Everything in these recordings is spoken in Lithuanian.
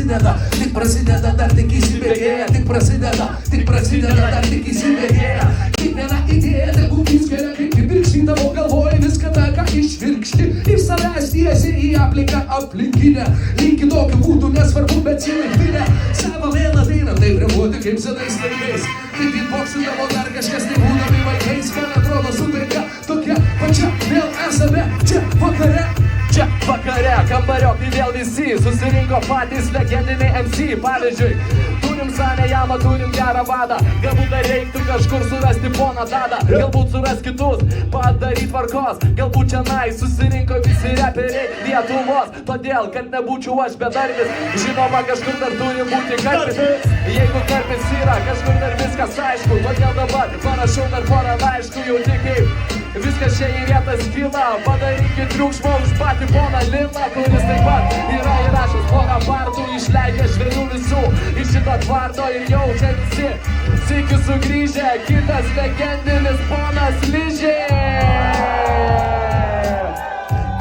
prasideda, dar tik įsibėgėja, tik prasideda, dar tik įsibėgėja. Kiekviena idėja, tegu įskelia, kaip įvirkšti tavo galvoj, viską tą, ką išvirkšti, iš savęs tiesi į aplinką aplinkinę. Linki tokių būdų, nesvarbu, bet sielai savo vėl ateina, taip reaguoti kaip senais laikais. Kaip beatboxų tavo dar kažkas nebūdami vaikais, man atrodo sutaika tokia pačia, vėl esame čia vakare. Čia vakare, kambariokai vėl visi susirinko patys legendiniai MC. Pavyzdžiui, turim Sanę Jamą, turim gerą vadą. Galbūt dar reiktų kažkur surasti poną Tadą. Galbūt suras kitus, padaryt tvarkos. Galbūt čianai susirinko visi reperiai Lietuvos. Todėl, kad nebūčiau aš bedarbis, žinoma, kažkur dar turi būti karpis. Jeigu karpis yra, kažkur dar viskas aišku. Todėl dabar parašau dar porą laiškų, jau tik kaip viskas čia į vietą skyla. Padarykit triukšmą už patį poną Liną, kuris taip pat yra įrašęs porą bardų, išleidė švelnių visų iš šito tvarto ir jau čia visi sykį sugrįžę. Kitas legendinis ponas Ližė.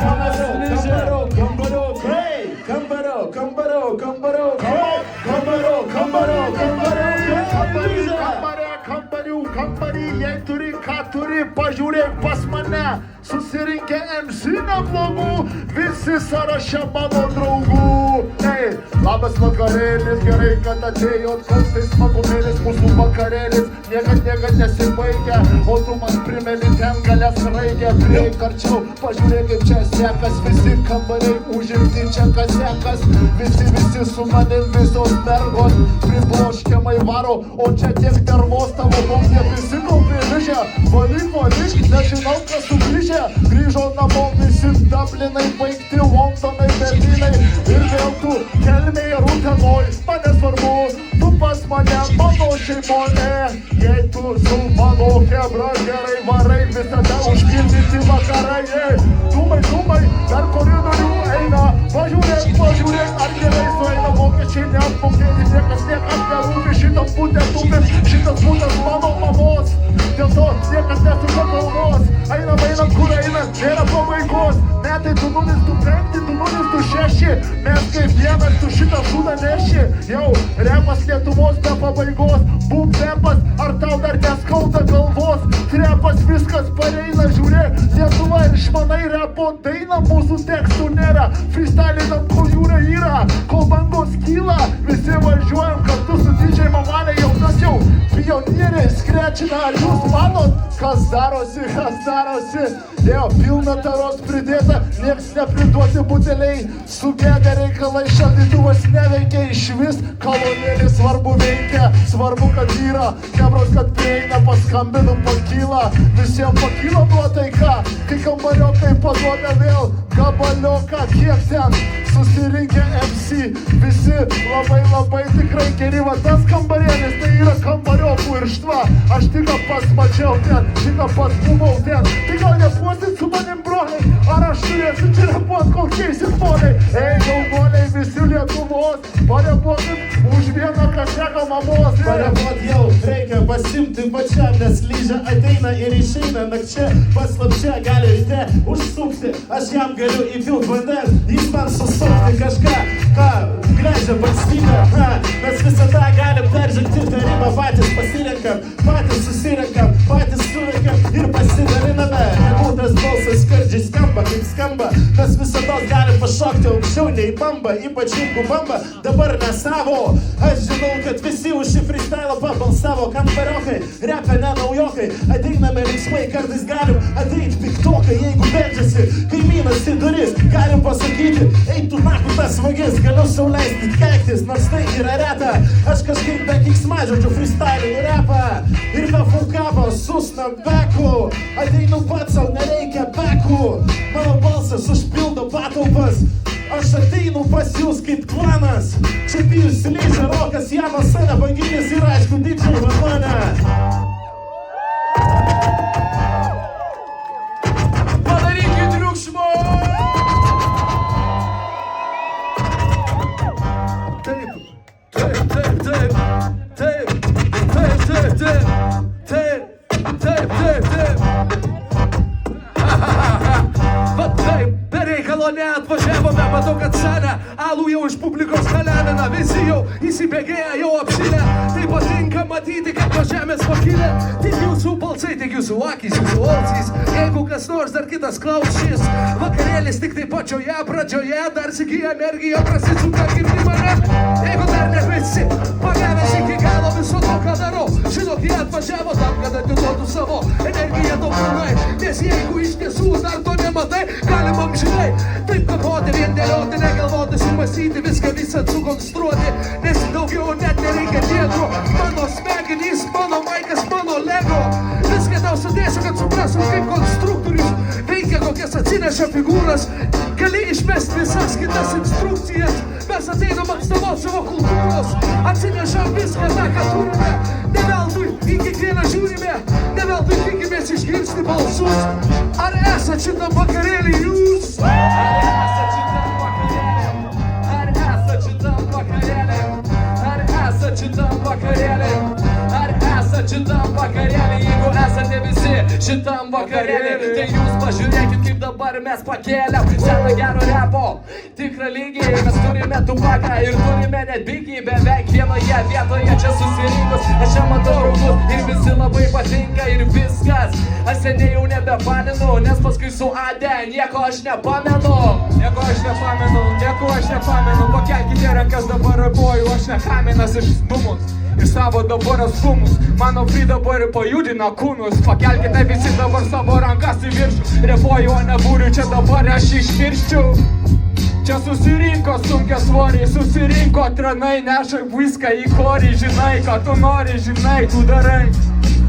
Ponas Ližė. Kambarį, jei turi, ką turi, pažiūrėk pas mane. Susirinkę MC neblogų, visi sąraše mano draugų. Ei, labas vakarėlis, gerai, kad atėjot, koks tai smagumėlis, mūsų vakarėlis niekad nesibaigia, o tu man primeni ten galės raigia. Prieik arčiau, pažiūrėk kaip čia sekas, visi kambariai užimti čia kasekas, visi su manim, visos mergos pribloškiamai varo, o čia tiek dervos tavo bomdė visi kaupė Ližė. Valyk, nežinau kas sugrįžė, grįžo namo visi Dublinai baigti, Londonai, Berlynai ir vėl tu Kelmėj ir Utenoj. Mane svarbu, tu pas mane mano šeimone, jei tu su mano chebra gerai varai, visada užpildyti vakarai. Dūmai, dar koridorių eina, pažiūrėk, ar gerai sueina mokesčiai neapmokėti, niekas nerūpi, šitas būtent mano mamos, dėl to niekas nesuka galvos. Einam, kur einam, nėra pabaigos, metai tu 0-5, tu 0-6, mes kaip vienas tu šitą šūdą neši. Jau, repas Lietuvos be pabaigos, bum repas, ar tau dar neskauda galvos, trepas viskas pareina, žiūrėk, Lietuva išmanai repo daina, mūsų tekstų nėra, freestylinam, kol jūra yra, kol bangos kyla, visi važiuojam kartu su didžiai mamalė, jau pionieriai skrečina, ar jūs manot, kas darosi, jau pilna taros pridėta, nieks nepriduoti buteliai, sugedę reikalai, šaldytuvas neveikia išvis, kolonėlis svarbu veikia, svarbu, kad yra, kebros, kad prieina, paskambinam, pakyla, visiems pakyla nuotaika, kai kambariokai paduoda vėl gabalioką, kiek ten susirinkę MC, visi labai tikrai geri, va tas kambarėlis, tai yra kambariokų irštva, aš tik pas mačiau ten, tik pas buvau ten, tai gal nepuosit su manim broliai, ar aš turėsiu čia repuot kokiais ponai, ei, jaunuoliai visi Lietuvos, parepuosit už vieną kaseką mamos. Parepuot jau reikia pasimti pačiam, nes Ližė ateina ir išeina nakčia, paslapčia gali ryte užsukti, aš jam galiu įpilt vandens, jis man susukti kažką, ką gleidžia valstybė, mes visada galim peržengti tą ribą, patys pasirenkam, patys susirenkam, patys surenkam ir pasidaliname. Nebūtas balsas skardžiai skamba, kaip skamba, mes visada galim pašokti aukščiau nei bamba, ypač jeigu bamba, dabar ne savo. Aš žinau, kad visi už šį freestylą pabalsavo, kambariokai, repia ne naujokai, ateiname linksmai, kartais galim ateit piktokai, jeigu beldžiasi kaimynas į duris, galim pasakyti, ei tu naku tas vagis, galiu sau leisti keiktis, nors tai yra reta, aš kažkaip be keiksmažodžių freestylinu repą ir be fulkabo su snapbacku, ateinu pats, sau nereikia bekų, mano balsas užpildo patalpas, aš ateinu pas jūs kaip klanas, čia Pijus Ližė, Rokas, Janas, Sana, Banginis ir aišku didžiai va mane. Padarykit triukšmo! Va taip, be reikalo neatvažiavome, matau, kad Sana alų jau iš publikos kalendina, visi jau įsibėgėja, jau apšilę. Tai patinka matyti, kad po žemės pakilę. Tik jūsų balsai, tik jūsų akys, jūsų ausys. Jeigu kas nors dar kitas klausys, vakarėlis tik tai pačioje pradžioje, dar sykį energija prasisuka girdi mane. Jeigu dar ne visi pagavęs iki galo viso to, ką darau, žinok, jie atvažiavo tam, kad atiduotų savo energiją tobulai. Nes jeigu iš tiesų dar to nematai, galim amžinai taip kapoti, vien dėlioti, negalvoti, sumąstyti, viską visą sukonstruoti. Nes daugiau net nereikia tiedro. Mano smegenys, mano maikas, mano lego. Viską tau sudėsiu, kad suprastum, kaip konstruktorius veikia, kokias atsineša figūras. Gali išmesti visas kitas instrukcijas. Mes ateinam atstovot savo kultūros. Atsinešam viską tą, ką turime. Ne veltui į kiekvieną žiūrime. Ne veltui tikimės išgirsti balsus. Ar esat šitam vakarėlį jūs? Ar esat šitam vakarėlį? Ar esat šitam vakarėlį? Ar esat šitam vakarėlį? Ar esat šitam vakarėlį? Jeigu esate visi šitam vakarėlį, tai jūs pažiūrėkit, kaip dabar mes pakėlėm seną gero repo tikrą lygį. Mes turime tupaką ir turime net bigį. Beveik vienoje vietoje čia susirinkus. Aš čia matau draugus ir visi labai patinka ir viskas. Aš seniai jau nebepaninu, nes paskui su Ade nieko aš nepamenu. Nieko aš nepamenu. Pakelkite rankas dabar raboju, aš ne kaminas iš numus. Iš savo dabar atstumus, mano free dabar pajudina kūnus. Pakelkite visi dabar savo rankas į viršų. Repuoju, o nebūriu, čia dabar aš išpirščiau. Čia susirinko sunkia svoriai, susirinko tranai, neša viską į korį. Žinai, ką tu nori, žinai, tu darai.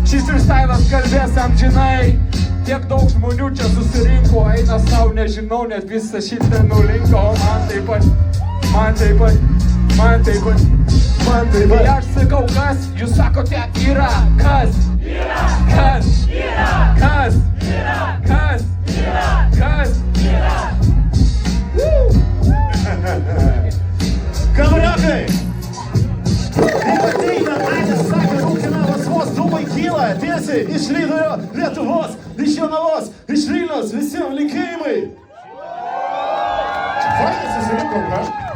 Šis freestylas kalbės amžinai. Tiek daug žmonių čia susirinko, eina sau, nežinau, net visą šitą nulinko. Man taip pat. Kai aš sakau kas, jūs sakote yra kas. Kas. Kamariokai! Kaip ateina, Anis sako, rungtynamas vos dūmai kyla, tiesiai iš Rydojo Lietuvos, iš Jonavos, iš Vilniaus, visiems linkėjimai! Fainai susirinkom, ką?